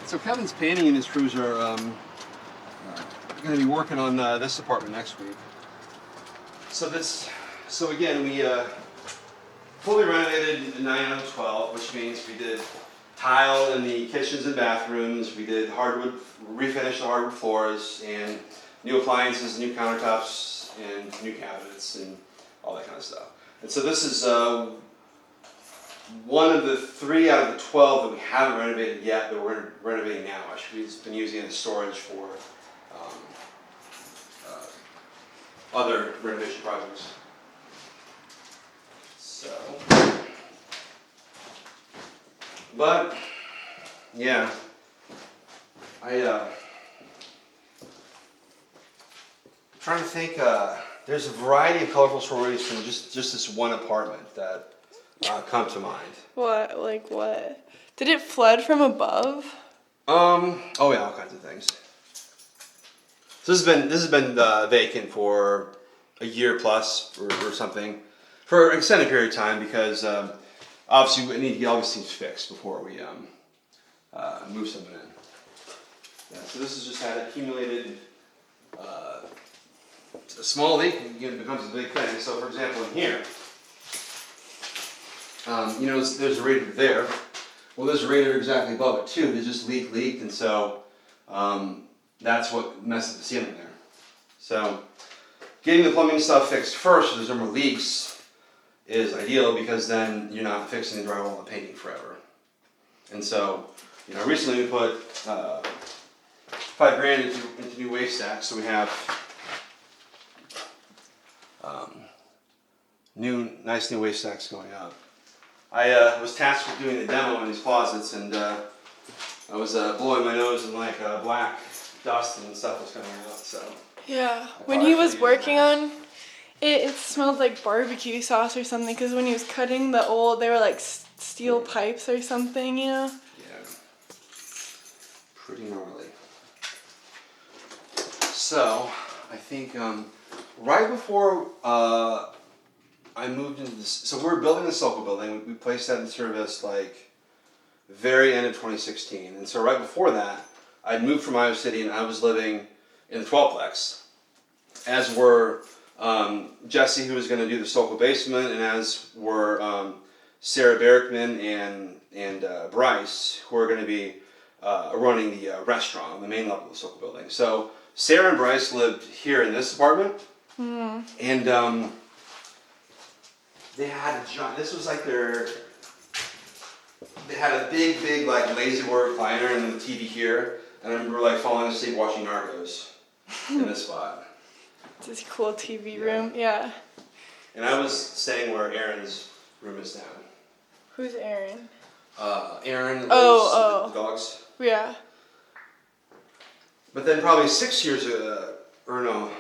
So Kevin's painting and his crews are going to be working on this apartment next week. So again, we fully renovated 9 out of 12, which means we did tile in the kitchens and bathrooms. We did refinished the hardwood floors, and new appliances, new countertops, and new cabinets, and all that kind of stuff. And so this is one of the 3 out of the 12 that we haven't renovated yet, that we're renovating now. Actually, we've been using it as storage for other renovation projects. So, but yeah, I'm trying to think. There's a variety of colorful stories from just this one apartment that come to mind. What? Like what? Did it flood from above? Oh yeah, all kinds of things. So this has been vacant for a year plus or something, for an extended period of time, because obviously we need to get all these things fixed before we move someone in. Yeah, so this has just had accumulated. A small leak becomes a big thing. So, for example, in here, there's a radiator there. Well, there's a radiator exactly above it too. They just leaked, and so that's what messed up the ceiling there. So, getting the plumbing stuff fixed first, so there's no more leaks, is ideal, because then you're not fixing the drywall and painting forever. And so, recently we put $5,000 into new waste stacks, so we have nice new waste stacks going up. I was tasked with doing the demo in these closets, and I was blowing my nose in like black dust and stuff was coming out. So yeah, when he was working on it smelled like barbecue sauce or something, because when he was cutting they were like steel pipes or something, Yeah, pretty gnarly. So I think right before I moved into this, so we were building the Sokol building. We placed that in service like very end of 2016, and so right before that, I'd moved from Iowa City and I was living in the 12plex, as were Jesse, who was going to do the Sokol basement, and as were Sarah Barrickman and Bryce, who are going to be running the restaurant on the main level of the Sokol building. So Sarah and Bryce lived here in this apartment, and they had this was like they had a big like lazy-boy recliner and the TV here, and I remember like falling asleep watching Narcos in this spot. It's a cool TV room, yeah. And I was staying where Aaron's room is now. Who's Aaron? Aaron lives the dogs. Yeah. But then probably 6 years ago, or no,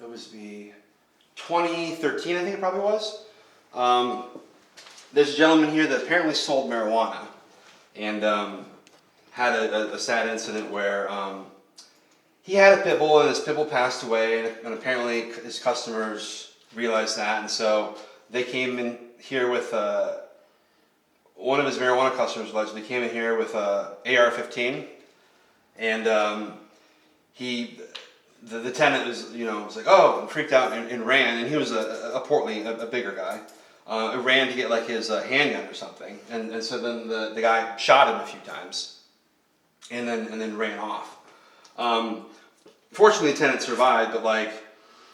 it was 2013, I think it probably was. There's a gentleman here that apparently sold marijuana, and had a sad incident where he had a pit bull, and his pit bull passed away, and apparently his customers realized that, and so they came in here with one of his marijuana customers allegedly came in here with a AR-15, and the tenant was like, oh, and freaked out and ran, and he was a portly, a bigger guy. Ran to get like his handgun or something, and so then the guy shot him a few times, and then ran off. Fortunately, the tenant survived, but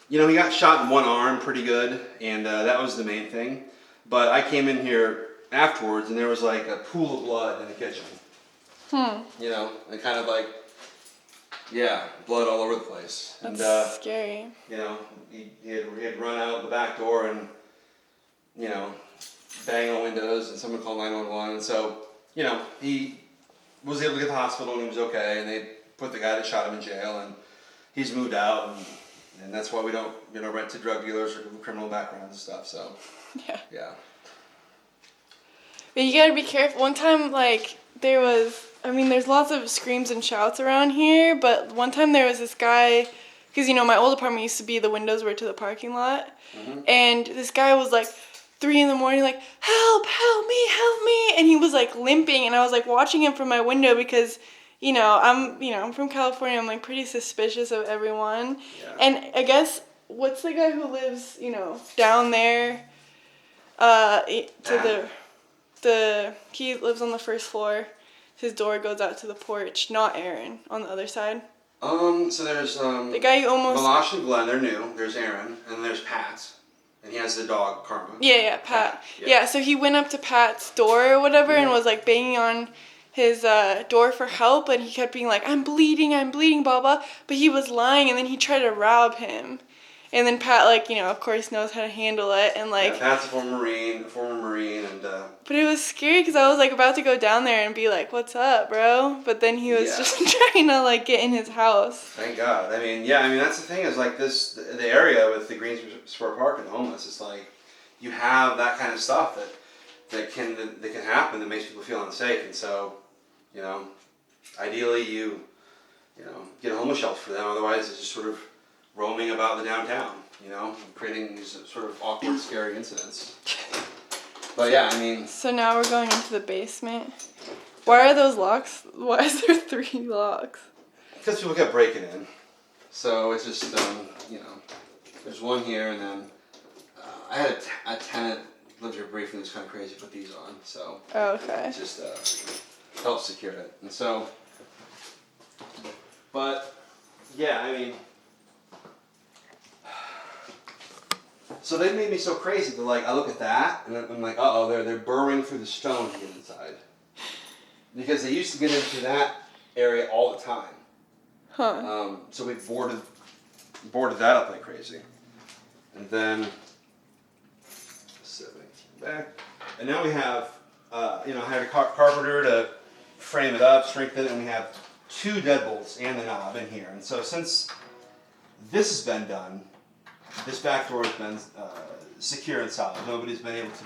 he got shot in one arm pretty good, and that was the main thing. But I came in here afterwards, and there was like a pool of blood in the kitchen. And kind of like, blood all over the place. That's and, scary. He had run out the back door and, bang on windows, and someone called 911. And so, he was able to get to the hospital, and he was okay, and they put the guy that shot him in jail, and he's moved out, and that's why we don't, rent to drug dealers or criminal backgrounds and stuff, so. Yeah. But you gotta be careful. One time, there's lots of screams and shouts around here, but one time there was this guy, because, my old apartment used to be the windows were to the parking lot, and this guy was, 3 in the morning, help me, and he was, limping, and I was, watching him from my window because, I'm from California. I'm like pretty suspicious of everyone. Yeah. And I guess what's the guy who lives, down there? He lives on the first floor. His door goes out to the porch. Not Aaron on the other side. So there's The guy you almost. Malash and Glenn. They're new. There's Aaron, and then there's Pat, and he has the dog Karma. Yeah, Pat. Yeah. Yeah, so he went up to Pat's door or whatever and was like banging on his door for help, and he kept being like, I'm bleeding, blah, blah. But he was lying, and then he tried to rob him. And then Pat, of course knows how to handle it, and Yeah, Pat's a former Marine, and. But it was scary because I was like about to go down there and be like, "What's up, bro?" But then he was just trying to like get in his house. Thank God. That's the thing is like the area with the Greensboro Park and the homeless. It's like you have that kind of stuff that can happen that makes people feel unsafe, and so ideally you get a homeless shelter for them. Otherwise, it's just sort of roaming about the downtown, creating these sort of awkward, scary incidents. But yeah, So now we're going into the basement. Why are those locks? Why is there 3 locks? Because people kept breaking in. So it's just, there's one here, and then I had a tenant lived here briefly who was kind of crazy to put these on. So okay. It just helps secure it. And so, but yeah, so they made me so crazy that like I look at that and I'm like, they're burrowing through the stone to get inside. Because they used to get into that area all the time. Huh. So we boarded that up like crazy. And then back. And now we have I had a carpenter to frame it up, strengthen it, and we have 2 deadbolts and the knob in here. And so since this has been done, this back door has been secure and solid. Nobody's been able to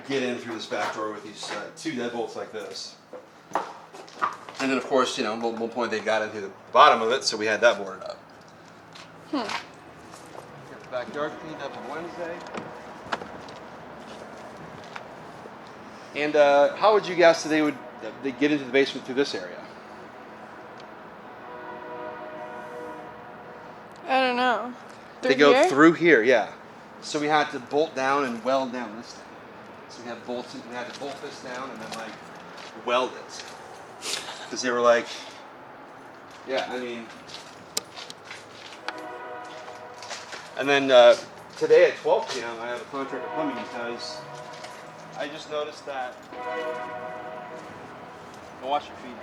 get in through this back door with these 2 deadbolts like this. And then, of course, at one point they got into the bottom of it, so we had that boarded up. Get the backyard cleaned up on Wednesday. And how would you guess that they get into the basement through this area? I don't know. They go through here, yeah. So we had to bolt down and weld down this thing. So we had to bolt this down and then weld it. Because they were like, And then today at 12 p.m. I have a contractor plumbing because I just noticed that the washer feed.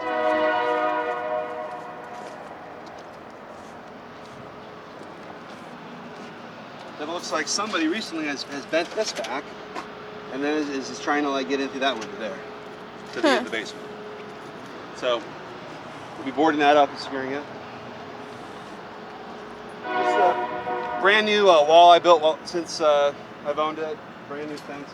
It looks like somebody recently has bent this back, and then is trying to get into that window there, to the basement. So we'll be boarding that up and securing it. It's a brand new wall I built since I've owned it. Brand new fence.